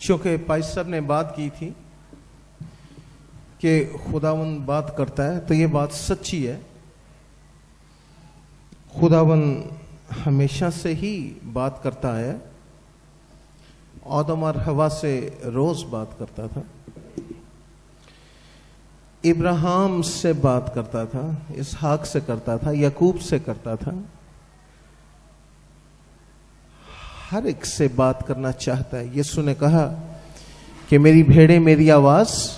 चूंकि पाई साहब ने बात की थी कि खुदावन बात करता है, तो ये बात सच्ची है। खुदावन हमेशा से ही बात करता है। आदम और हवा से रोज बात करता था, इब्राहिम से बात करता था, इसहाक से करता था, याकूब से करता था। हर एक से बात करना चाहता है। यीशु ने कहा कि मेरी भेड़ें मेरी आवाज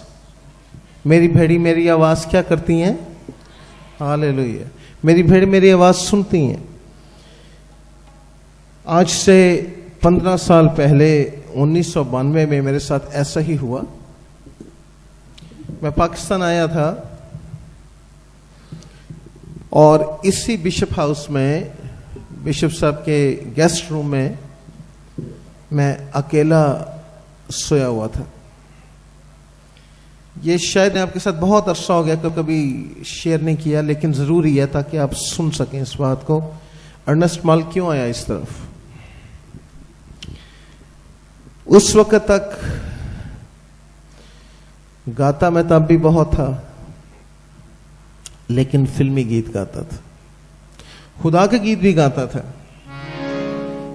क्या करती हैं? हालेलुया। मेरी भेड़ मेरी आवाज सुनती हैं। आज से 15 साल पहले 1992 में मेरे साथ ऐसा ही हुआ। मैं पाकिस्तान आया था और इसी बिशप हाउस में, बिशप साहब के गेस्ट रूम में मैं अकेला सोया हुआ था। ये शायद मैं आपके साथ बहुत अरसा हो गया कभी शेयर नहीं किया, लेकिन जरूरी है ताकि आप सुन सकें इस बात को। अर्नेस्ट माल क्यों आया इस तरफ? उस वक्त तक गाता मैं तब भी बहुत था, लेकिन फिल्मी गीत गाता था, खुदा के गीत भी गाता था।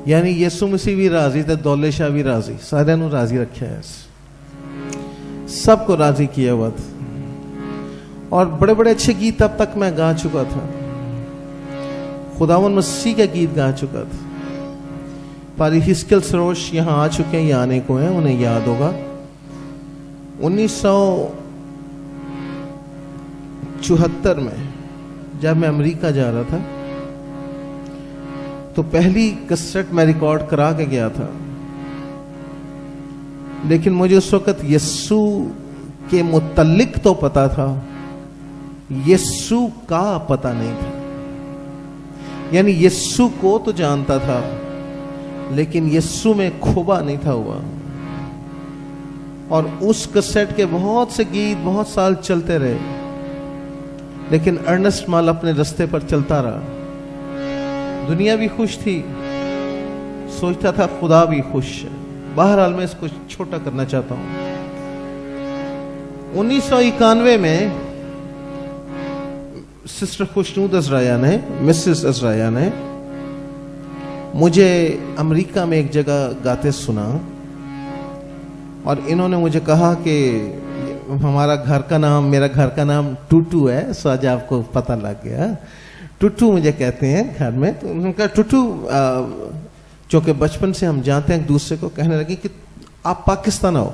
यानी यीशु मसीह भी राजी थे, दौले शाह भी राजी, सारे नु राजी रखा है, सबको राजी किया हुआ था। और बड़े बड़े अच्छे गीत तब तक मैं गा चुका था। खुदावन मसीह के गीत गा चुका था। पारी हिस्किल सरोश यहां आ चुके हैं या आने को हैं, उन्हें याद होगा 1974 में जब मैं अमेरिका जा रहा था, तो पहली कैसेट मैं रिकॉर्ड करा के गया था। लेकिन मुझे उस वक्त यीशु के मुतल्लिक तो पता था, यीशु का पता नहीं था। यानी यीशु को तो जानता था, लेकिन यीशु में खोबा नहीं था हुआ। और उस कैसेट के बहुत से गीत बहुत साल चलते रहे, लेकिन अर्नेस्ट माल अपने रास्ते पर चलता रहा। दुनिया भी खुश थी, सोचता था खुदा भी खुश है। बहरहाल मैं इसको छोटा करना चाहता हूं। 1991 में सिस्टर खुशनूद अजराया ने, मिसेस अजराया ने मुझे अमेरिका में एक जगह गाते सुना, और इन्होंने मुझे कहा कि हमारा घर का नाम, मेरा घर का नाम टूटू है। सो आज आपको पता लग गया, टूटू मुझे कहते हैं घर में। तो उनका टूटू, चूंकि बचपन से हम जानते हैं एक दूसरे को, कहने लगे कि आप पाकिस्तान आओ,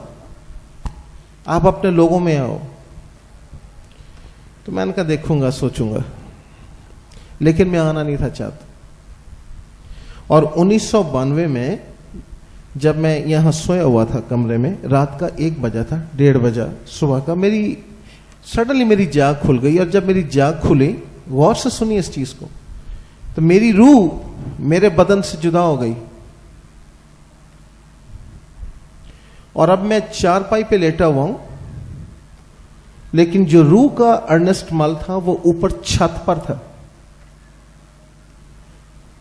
आप अपने लोगों में आओ। तो मैंने कहा देखूंगा, सोचूंगा, लेकिन मैं आना नहीं था चाहता। और 1992 में जब मैं यहां सोया हुआ था कमरे में, रात का 1 बजा था, 1:30 बजा सुबह का, सडनली मेरी जाग खुल गई। और जब मेरी जाग खुली, गौर से सुनिए इस चीज को, तो मेरी रूह मेरे बदन से जुदा हो गई। और अब मैं चारपाई पे लेटा हुआ हूं, लेकिन जो रूह का अर्नेस्ट माल था वो ऊपर छत पर था।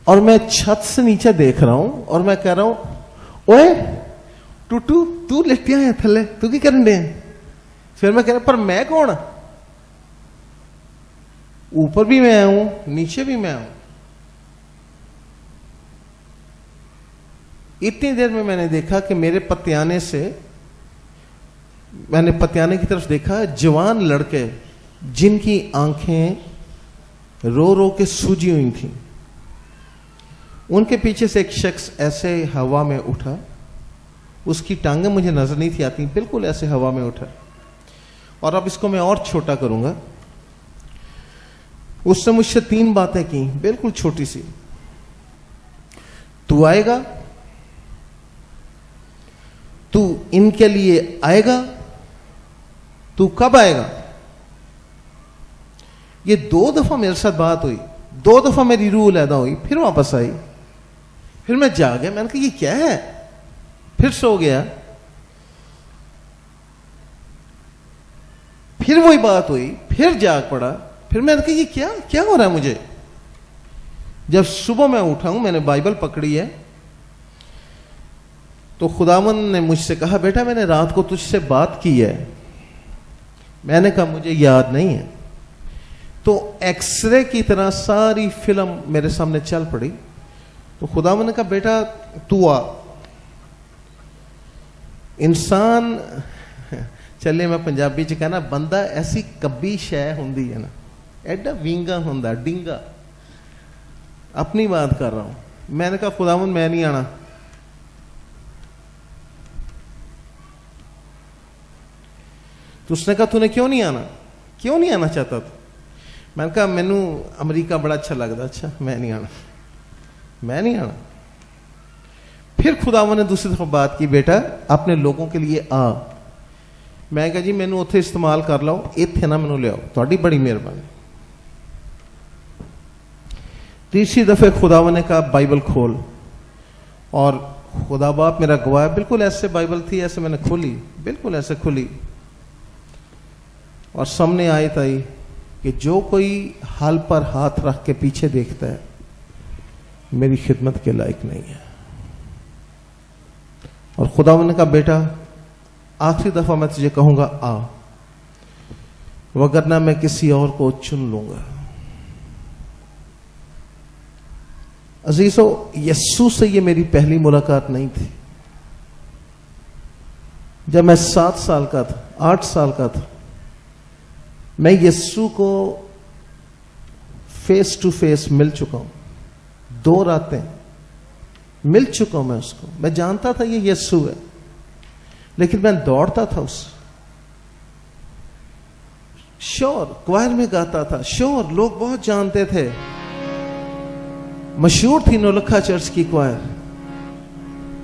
और मैं छत से नीचे देख रहा हूं, और मैं कह रहा हूं, ओए टूटू तू लेटिया है थले, तू की करन दे? फिर मैं कह रहा, पर मैं कौन? ऊपर भी मैं हूं, नीचे भी मैं हूं। इतनी देर में मैंने देखा कि मेरे पतियाने से, मैंने पतियाने की तरफ देखा, जवान लड़के जिनकी आंखें रो रो के सूजी हुई थी, उनके पीछे से एक शख्स ऐसे हवा में उठा। उसकी टांगें मुझे नजर नहीं थी आती, बिल्कुल ऐसे हवा में उठा। और अब इसको मैं और छोटा करूंगा। उसने मुझसे 3 बातें की, बिल्कुल छोटी सी। तू आएगा, तू इनके लिए आएगा, तू कब आएगा? ये 2 दफा मेरे साथ बात हुई, 2 दफा मेरी रूह अलहदा हुई, फिर वापस आई, फिर मैं जाग गया। मैंने कहा ये क्या है? फिर सो गया, फिर वही बात हुई, फिर जाग पड़ा, फिर मैंने कहा ये क्या हो रहा है मुझे? जब सुबह मैं उठा हूं, मैंने बाइबल पकड़ी है, तो खुदावंद ने मुझसे कहा, बेटा मैंने रात को तुझसे बात की है। मैंने कहा मुझे याद नहीं है। तो एक्सरे की तरह सारी फिल्म मेरे सामने चल पड़ी। तो खुदावंद ने कहा, बेटा तू आ। इंसान चले मैं पंजाबी च कहना, बंदा ऐसी कब्बी शै हुंदी है ना, एडा विंगा हुंदा, डिंगा। अपनी बात कर रहा हूं। मैंने कहा खुदावंद मैं नहीं आना। तो उसने कहा तूने क्यों नहीं आना, क्यों नहीं आना चाहता तू? मैंने कहा मैनू अमेरिका बड़ा अच्छा लगता। अच्छा मैं नहीं आना, मैं नहीं आना। फिर खुदावंद ने दूसरी दफा बात की, बेटा अपने लोगों के लिए आ। मैं कहा जी मैनू उत्थे इस्तेमाल कर लो, इत्थे ना मैनू लियाओ, तुहाडी बड़ी मेहरबानी। तीसरी दफे खुदावंद ने कहा बाइबल खोल। और खुदा बाप मेरा गवाह, बिल्कुल ऐसे बाइबल थी, ऐसे मैंने खोली, बिल्कुल ऐसे खुली और सामने आयत आई कि जो कोई हाल पर हाथ रख के पीछे देखता है मेरी खिदमत के लायक नहीं है। और खुदावंद ने कहा बेटा आखिरी दफा मैं तुझे कहूंगा आ, वगरना मैं किसी और को चुन लूंगा। अजीजो, यस्सु से ये मेरी पहली मुलाकात नहीं थी। जब मैं 7 साल का था, 8 साल का था, मैं यस्सु को फेस टू फेस मिल चुका हूं। 2 रातें मिल चुका हूं मैं उसको। मैं जानता था ये यस्सु है, लेकिन मैं दौड़ता था उससे। श्योर क्वायर में गाता था, श्योर लोग बहुत जानते थे। मशहूर थी नौलखा चर्च की क्वायर,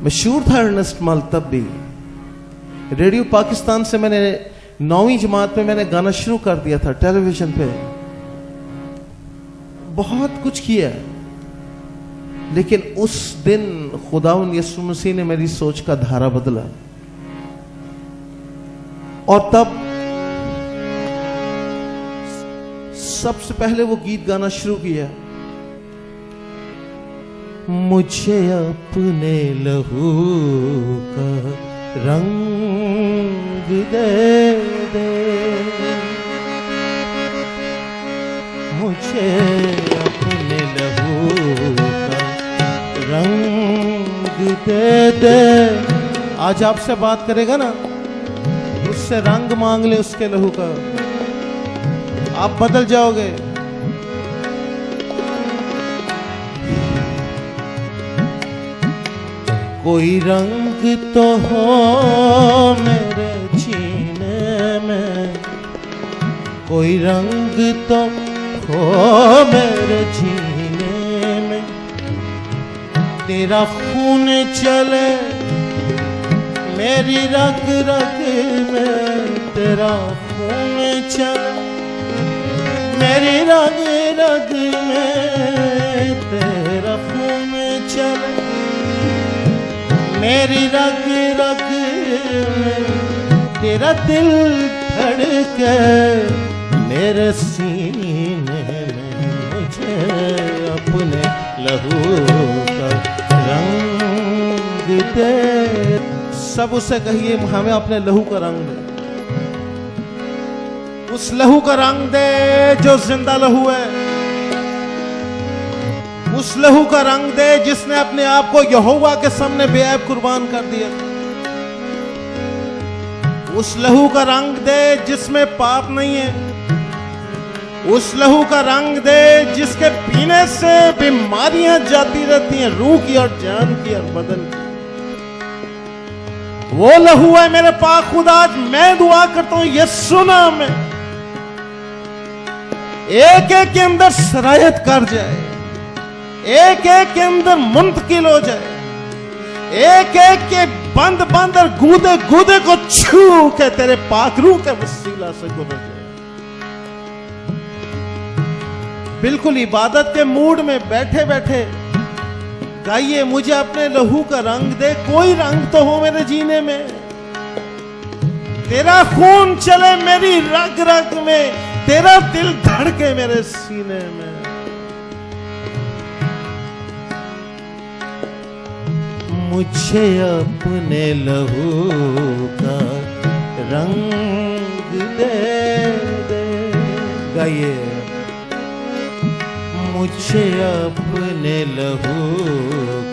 मशहूर था अर्नेस्ट मल तब भी। रेडियो पाकिस्तान से मैंने 9वीं जमात में मैंने गाना शुरू कर दिया था, टेलीविजन पे बहुत कुछ किया। लेकिन उस दिन खुदावंद यीशु मसीह ने मेरी सोच का धारा बदला। और तब सबसे पहले वो गीत गाना शुरू किया, मुझे अपने लहू का रंग दे दे, मुझे अपने लहू का रंग दे दे। आज आपसे बात करेगा ना, उससे रंग मांग ले उसके लहू का, आप बदल जाओगे। कोई रंग तो हो मेरे जीने में, कोई रंग तो हो मेरे जीने में, तेरा खून चले मेरी रग रग में, तेरा खून चले मेरी रग रग में, तेरा खून चले मेरी रग रग में, तेरा दिल धड़के मेरे सीने में, मुझे अपने लहू का रंग दे। सब उससे कहिए हमें अपने लहू का रंग दे, उस लहू का रंग दे जो जिंदा लहू है, उस लहू का रंग दे जिसने अपने आप को यहोवा के सामने बेऐब कुर्बान कर दिया। उस लहू का रंग दे जिसमें पाप नहीं है, उस लहू का रंग दे जिसके पीने से बीमारियां जाती रहती हैं, रूह की और जान की और बदन की। वो लहू है मेरे पाक खुदा। मैं दुआ करता हूं यीशु नाम में एक एक के अंदर सरायत कर जाए, एक एक के अंदर मुंतकिल हो जाए, एक एक के बंद बंद और गूदे गूदे को छू के तेरे पाक रूह के वसीला से गुजर जाए। बिल्कुल इबादत के मूड में बैठे बैठे गाइए, मुझे अपने लहू का रंग दे। कोई रंग तो हो मेरे जीने में, तेरा खून चले मेरी रग रग में, तेरा दिल धड़के मेरे सीने में। मुझे अपने लहू का रंग दे दे। गाइए। मुझे अपने लहू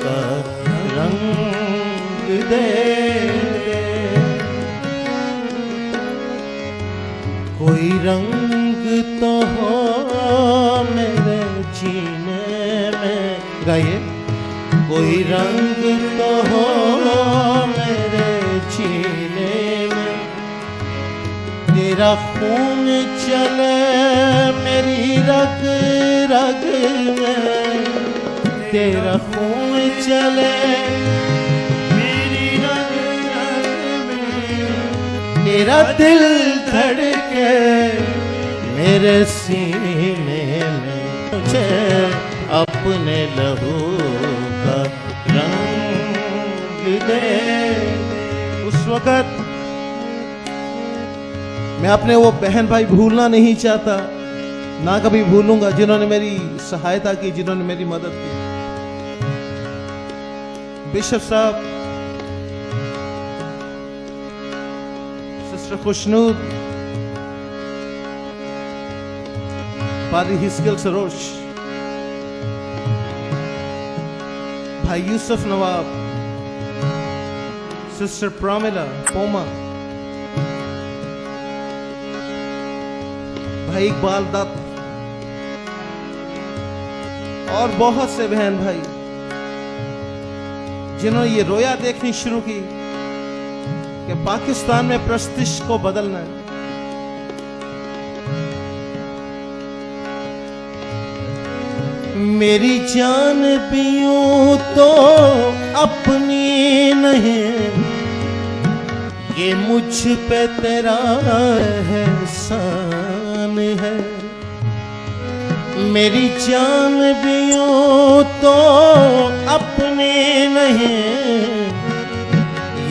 का रंग दे दे। कोई रंग तो हो मेरे जीने में। गाइए। कोई रंग तो हो मेरे जीने में। तेरा खून चले मेरी रग रग में। तेरा खून चले मेरी रग रग में। तेरा दिल धड़के मेरे सीने में। मुझे अपने लहू का रंग दे। उस वक्त मैं अपने वो बहन भाई भूलना नहीं चाहता, ना कभी भूलूंगा, जिन्होंने मेरी सहायता की, जिन्होंने मेरी मदद की। बिशप साहब, सिस्टर खुशनूर, पादरी हिस्कियल सरोज, भाई यूसुफ नवाब, सिस्टर प्रामिला पोमा, भाई इकबाल दत्त और बहुत से बहन भाई जिन्होंने ये रोया देखनी शुरू की कि पाकिस्तान में प्रस्तिश को बदलना है। मेरी जान भी यूं तो अपनी नहीं, ये मुझ पे तेरा एहसान है। मेरी जान भी यूं तो अपनी नहीं,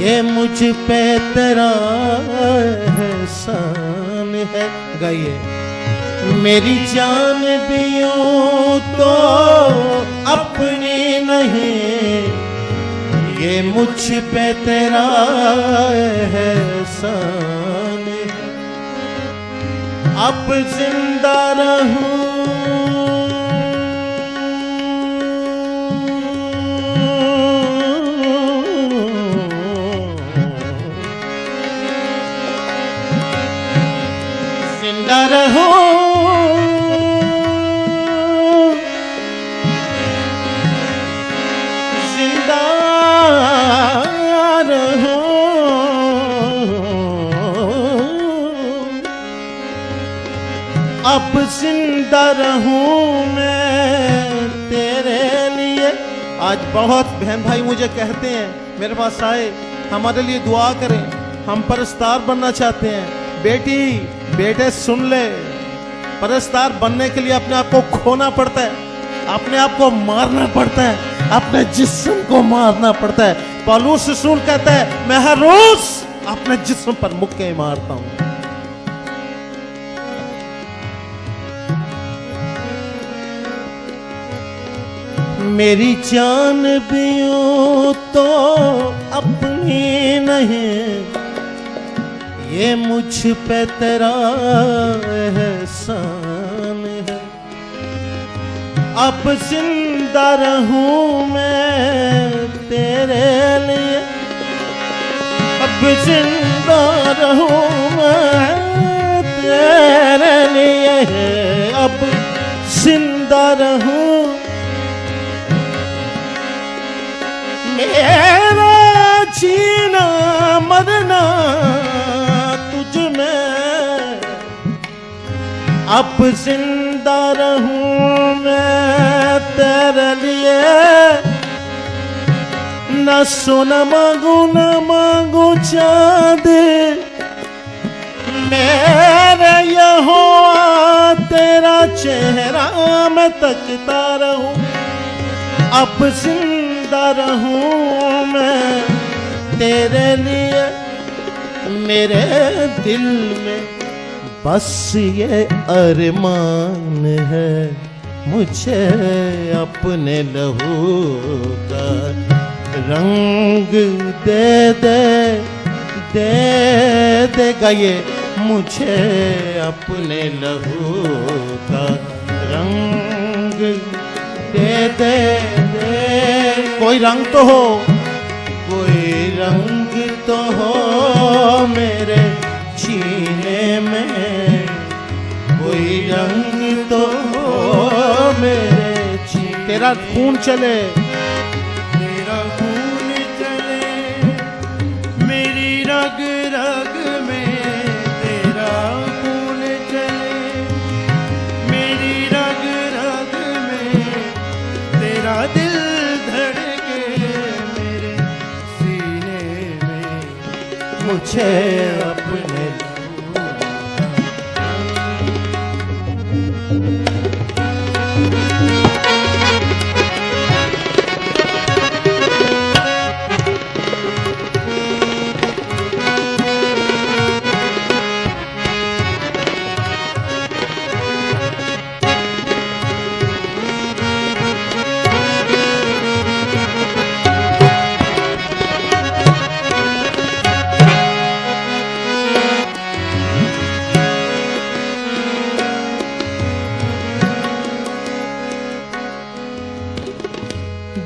ये मुझ पे तेरा एहसान है। गाइए। मेरी जान भी यूं तो अपनी नहीं, ये मुझ पे तेरा एहसान है। अब जिंदा रहूं जिंदा रहूं जिंदा रहूं, अब जिंदा रहूं मैं तेरे लिए। आज बहुत बहन भाई मुझे कहते हैं, मेरे पास आए, हमारे लिए दुआ करें, हम परस्तार बनना चाहते हैं। बेटी बेटे सुन ले, परस्तार बनने के लिए अपने आप को खोना पड़ता है, अपने आप को मारना पड़ता है, अपने जिस्म को मारना पड़ता है। पौलुस रसूल कहता है, मैं हर रोज अपने जिस्म पर मुक्के मारता हूं। मेरी जान भी यूं तो अपनी नहीं, ये मुझ पे तेरा एहसान है। अब जिंदा रहूं मैं तेरे लिए, अब जिंदा रहूं मैं तेरे लिए, अब जिंदा रहूं। मेरा जीना मरना तुझ में, अब जिंदा रहूं मैं तेरे लिए। न सोना मांगू न मांगू चांद, मेरे यहोवा तेरा चेहरा मैं तकता रहूं। अब जिंदा रहूं मैं तेरे लिए, मेरे दिल में बस ये अरमान है, मुझे अपने लहू का रंग दे दे दे देगा ये मुझे अपने लहू का रंग दे दे दे। कोई रंग तो हो, कोई रंग तो हो मेरे जीने में, कोई रंग तो हो मेरे जीने। तेरा खून चले, मेरा खून चले मेरी रग रग में, तेरा खून चले मेरी रग रग में, तेरा दिल धड़के मेरे सीने में, मुझे अपने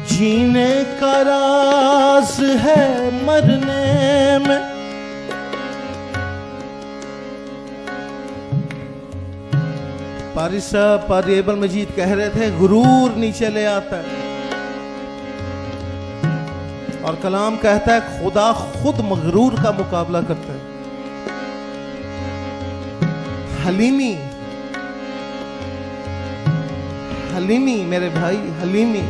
जीने का राज है मरने में। पारी साहब पारी एबल मजीद कह रहे थे गुरूर नीचे ले आता है, और कलाम कहता है खुदा खुद मगरूर का मुकाबला करता है। हलीमी, हलीमी मेरे भाई, हलीमी।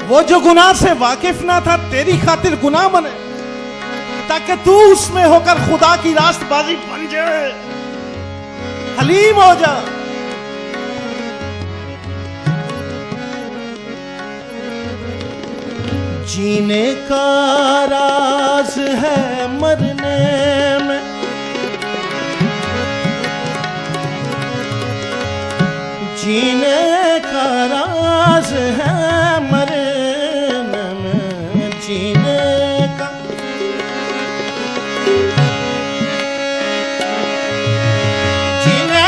वो जो गुनाह से वाकिफ ना था तेरी खातिर गुनाह बने, ताकि तू उसमें होकर खुदा की रास्तबाजी बन जाए, हलीम हो जा। जीने का राज है मरने में, जीने का राज है मरने में, जीने का जीने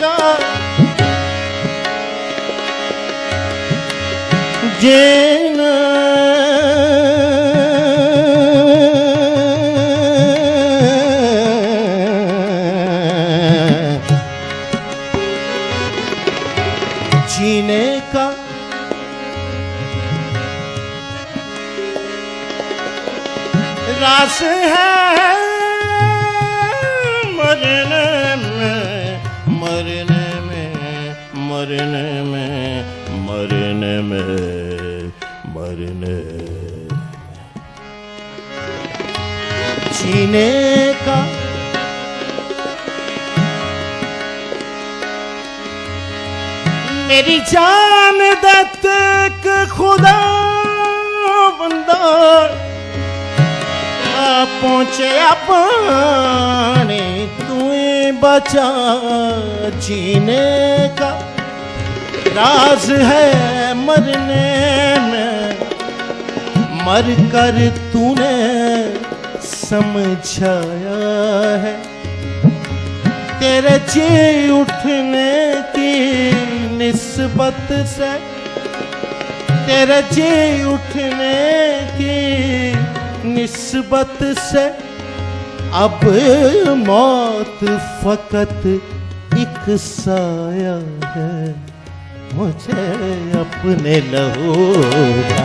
का जीना जीने का रास है मरने में, मरने में, मरने में, मरने में, मरने जीने का मेरी जान देते कि खुदा बंदा पहुंचे अपने तू बचा। जीने का राज है मरने में, मर कर तूने समझाया है, तेरे जी उठने की निस्बत से, तेरे जी उठने की निस्बत से अब मौत फकत एक साया है, मुझे अपने लहू का